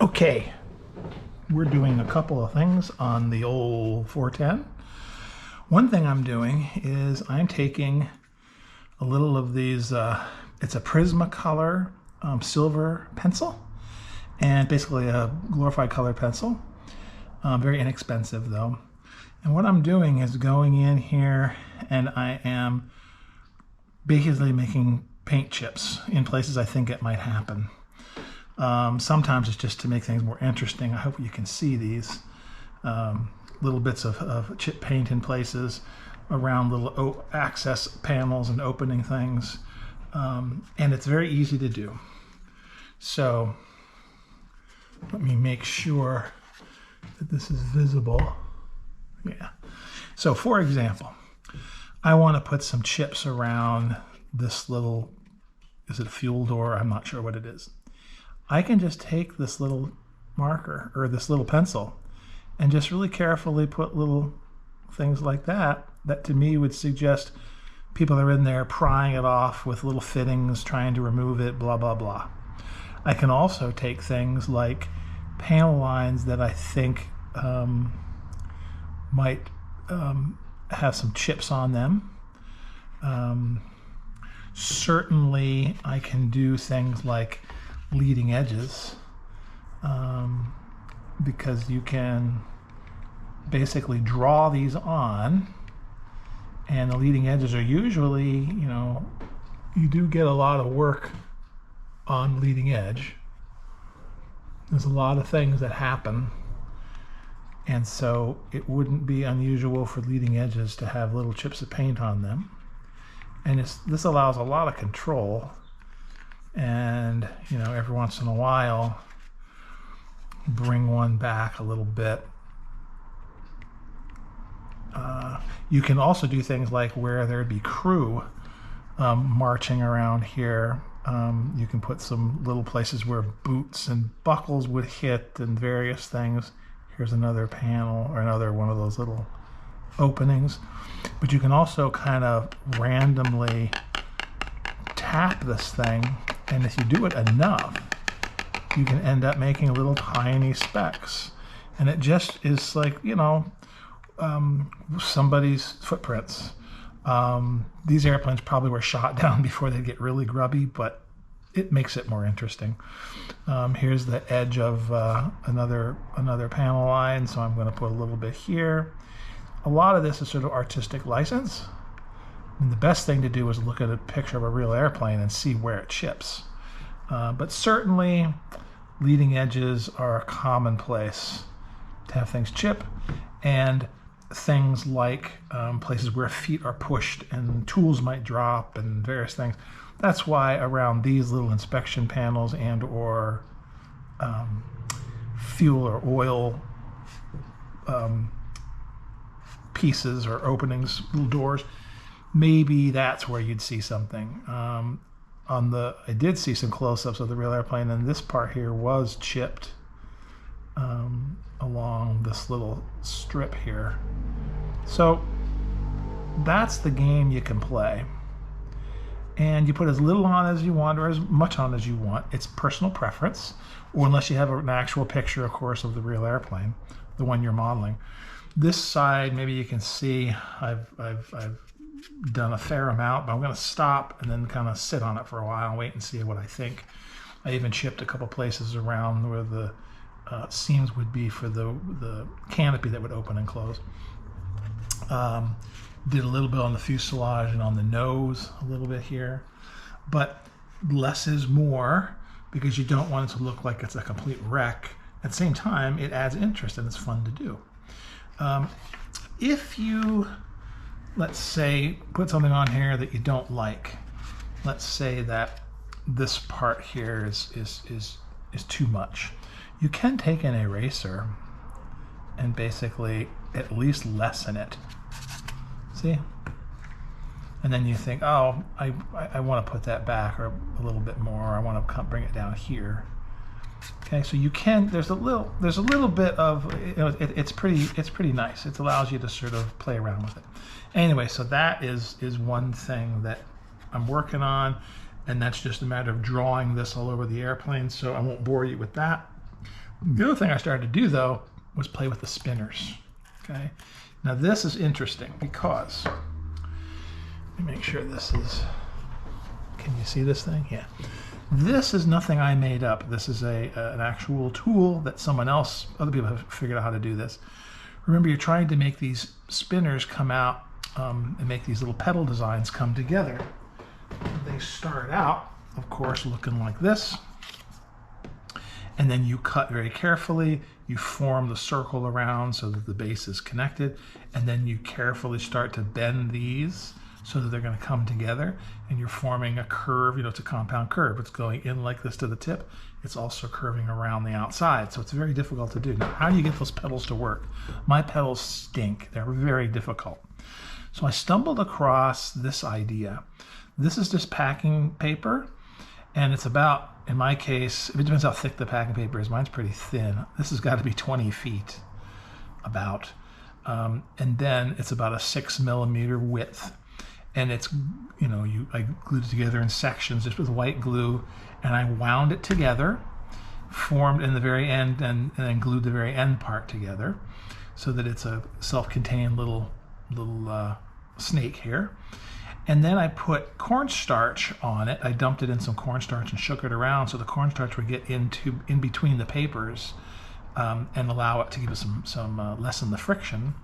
Okay, we're doing a couple of things on the old 410. One thing I'm doing is I'm taking a little of these, it's a Prismacolor silver pencil, and basically a glorified colored pencil. Very inexpensive though. And what I'm doing is going in here and I am basically making paint chips in places I think it might happen. Sometimes it's just to make things more interesting. I hope you can see these little bits of chip paint in places around little access panels and opening things. And it's very easy to do. So let me make sure that this is visible. Yeah. So for example, I want to put some chips around this little, is it a fuel door? I'm not sure what it is. I can just take this little marker or this little pencil and just really carefully put little things like that to me would suggest people are in there prying it off with little fittings, trying to remove it, blah, blah, blah. I can also take things like panel lines that I think might have some chips on them. Certainly I can do things like leading edges, because you can basically draw these on, and the leading edges are usually, you know, you do get a lot of work on leading edge. There's a lot of things that happen, and so it wouldn't be unusual for leading edges to have little chips of paint on them, and this allows a lot of control. And you know, every once in a while bring one back a little bit. You can also do things like where there'd be crew marching around here. You can put some little places where boots and buckles would hit and various things. Here's another panel or another one of those little openings. But you can also kind of randomly tap this thing, and if you do it enough, you can end up making little tiny specks. And it just is like, you know, somebody's footprints. These airplanes probably were shot down before they get really grubby, but it makes it more interesting. Here's the edge of another panel line, so I'm going to put a little bit here. A lot of this is sort of artistic license. And the best thing to do is look at a picture of a real airplane and see where it chips. But certainly leading edges are commonplace to have things chip, and things like places where feet are pushed and tools might drop and various things. That's why around these little inspection panels and or fuel or oil pieces or openings, little doors, maybe that's where you'd see something. I did see some close-ups of the real airplane, and this part here was chipped along this little strip here. So that's the game you can play. And you put as little on as you want or as much on as you want. It's personal preference, or unless you have an actual picture, of course, of the real airplane, the one you're modeling. This side, maybe you can see I've done a fair amount, but I'm going to stop and then kind of sit on it for a while and wait and see what I think. I even chipped a couple places around where the seams would be for the canopy that would open and close. Did a little bit on the fuselage and on the nose, a little bit here, but less is more because you don't want it to look like it's a complete wreck. At the same time, it adds interest and it's fun to do. If you, let's say, put something on here that you don't like, let's say that this part here is too much, you can take an eraser and basically at least lessen it. See? And then you think, oh, I want to put that back or a little bit more. I want to bring it down here. Okay, so you can. There's a little bit of, you know, it's pretty nice. It allows you to sort of play around with it. Anyway, so that is one thing that I'm working on, and that's just a matter of drawing this all over the airplane. So I won't bore you with that. The other thing I started to do though was play with the spinners. Okay, now this is interesting because, let me make sure this is, can you see this thing? Yeah. This is nothing I made up. This is an actual tool that someone else, other people have figured out how to do this. Remember, you're trying to make these spinners come out and make these little pedal designs come together. They start out, of course, looking like this. And then you cut very carefully. You form the circle around so that the base is connected. And then you carefully start to bend these so that they're going to come together, and you're forming a curve. You know, it's a compound curve. It's going in like this to the tip. It's also curving around the outside, so it's very difficult to do. Now, how do you get those pedals to work? My pedals stink. They're very difficult. So I stumbled across this idea. This is just packing paper, and it's about, in my case, it depends how thick the packing paper is. Mine's pretty thin. This has got to be 20 feet, about. And then it's about a 6 millimeter width. And it's, you know, I glued it together in sections just with white glue, and I wound it together, formed in the very end, and then glued the very end part together so that it's a self-contained little snake here. And then I put cornstarch on it. I dumped it in some cornstarch and shook it around so the cornstarch would get in between the papers and allow it to give us some lessen the friction.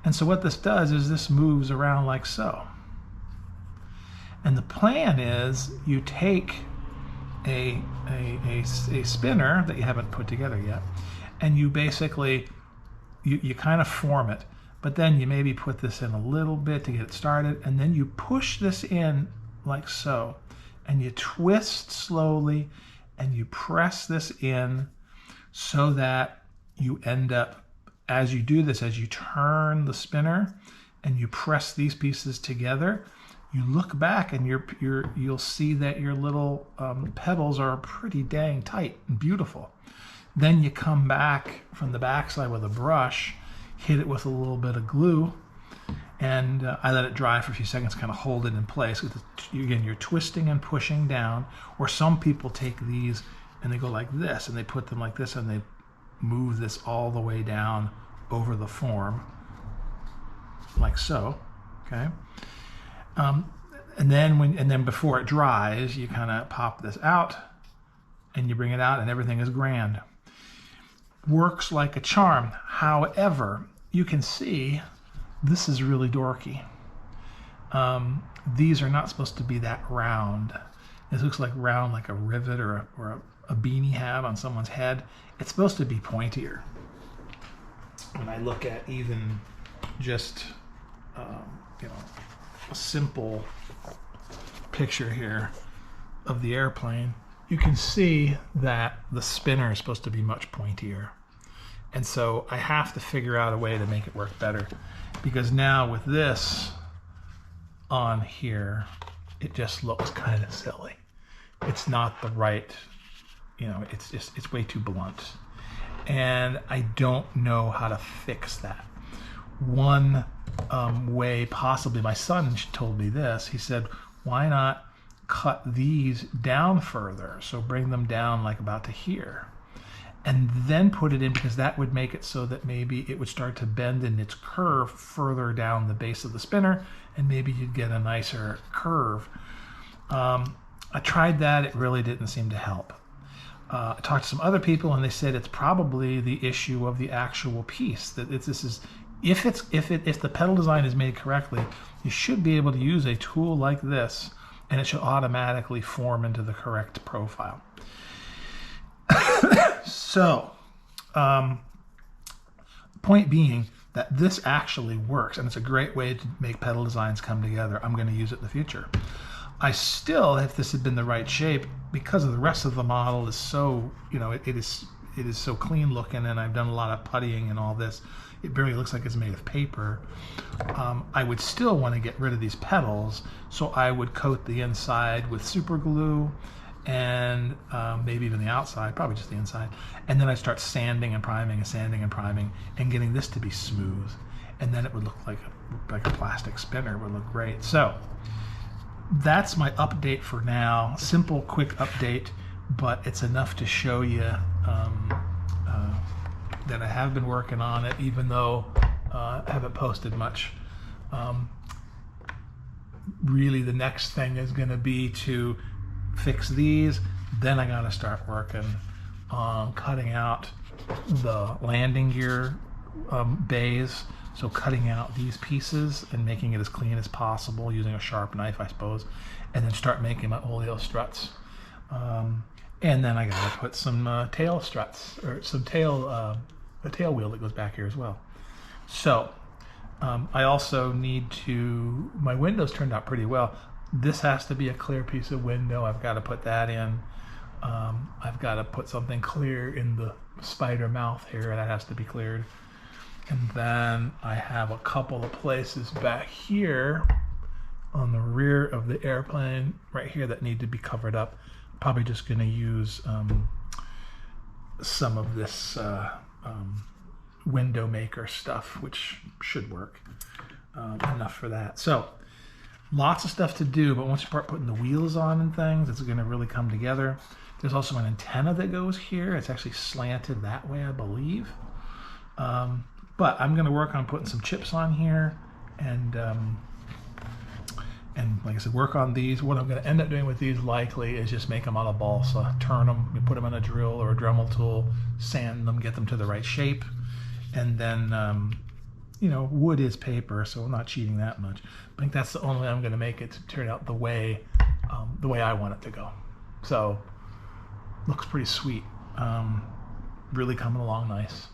And so what this does is this moves around like so. And the plan is you take a spinner that you haven't put together yet, and you basically, you kind of form it, but then you maybe put this in a little bit to get it started, and then you push this in like so, and you twist slowly, and you press this in so that you end up, as you do this, as you turn the spinner and you press these pieces together, you look back and you'll see that your little pedals are pretty dang tight and beautiful. Then you come back from the backside with a brush, hit it with a little bit of glue, and I let it dry for a few seconds, kind of hold it in place. Again, you're twisting and pushing down, or some people take these and they go like this, and they put them like this, and they move this all the way down over the form, like so, okay? And then before it dries, you kind of pop this out and you bring it out, and everything is grand. Works like a charm. However, you can see this is really dorky. These are not supposed to be that round. This looks like round, like a rivet or a beanie hat on someone's head. It's supposed to be pointier. When I look at even just, you know, a simple picture here of the airplane, you can see that the spinner is supposed to be much pointier. And so I have to figure out a way to make it work better, because now with this on here, it just looks kind of silly. It's not the right, you know, it's way too blunt. And I don't know how to fix that. One way, possibly, my son told me this. He said, why not cut these down further? So bring them down like about to here, and then put it in, because that would make it so that maybe it would start to bend in its curve further down the base of the spinner, and maybe you'd get a nicer curve. I tried that. It really didn't seem to help. I talked to some other people, and they said it's probably the issue of the actual piece. That if the pedal design is made correctly, you should be able to use a tool like this, and it should automatically form into the correct profile. So, point being that this actually works, and it's a great way to make pedal designs come together. I'm going to use it in the future. I still, if this had been the right shape, because of the rest of the model is so, you know, it is so clean looking, and I've done a lot of puttying and all this, it barely looks like it's made of paper. I would still want to get rid of these pedals, so I would coat the inside with super glue, and maybe even the outside, probably just the inside, and then I start sanding and priming and sanding and priming and getting this to be smooth, and then it would look like a plastic spinner. It would look great. So that's my update for now. Simple, quick update, but it's enough to show you that I have been working on it, even though I haven't posted much. Really, the next thing is going to be to fix these. Then I got to start working on cutting out the landing gear bays. So cutting out these pieces and making it as clean as possible using a sharp knife, I suppose, and then start making my oleo struts. And then I got to put some tail struts, or some tail, a tail wheel that goes back here as well. So I also need to, my windows turned out pretty well. This has to be a clear piece of window. I've got to put that in. I've got to put something clear in the spider mouth here. That has to be cleared. And then I have a couple of places back here on the rear of the airplane right here that need to be covered up. Probably just going to use some of this window maker stuff, which should work enough for that. So lots of stuff to do, but once you start putting the wheels on and things, it's going to really come together. There's also an antenna that goes here. It's actually slanted that way, I believe. But I'm going to work on putting some chips on here, and like I said, work on these. What I'm going to end up doing with these likely is just make them out of balsa, turn them, put them on a drill or a Dremel tool, sand them, get them to the right shape, and then you know, wood is paper, so I'm not cheating that much. I think that's the only way I'm going to make it to turn out the way I want it to go. So looks pretty sweet. Really coming along nice.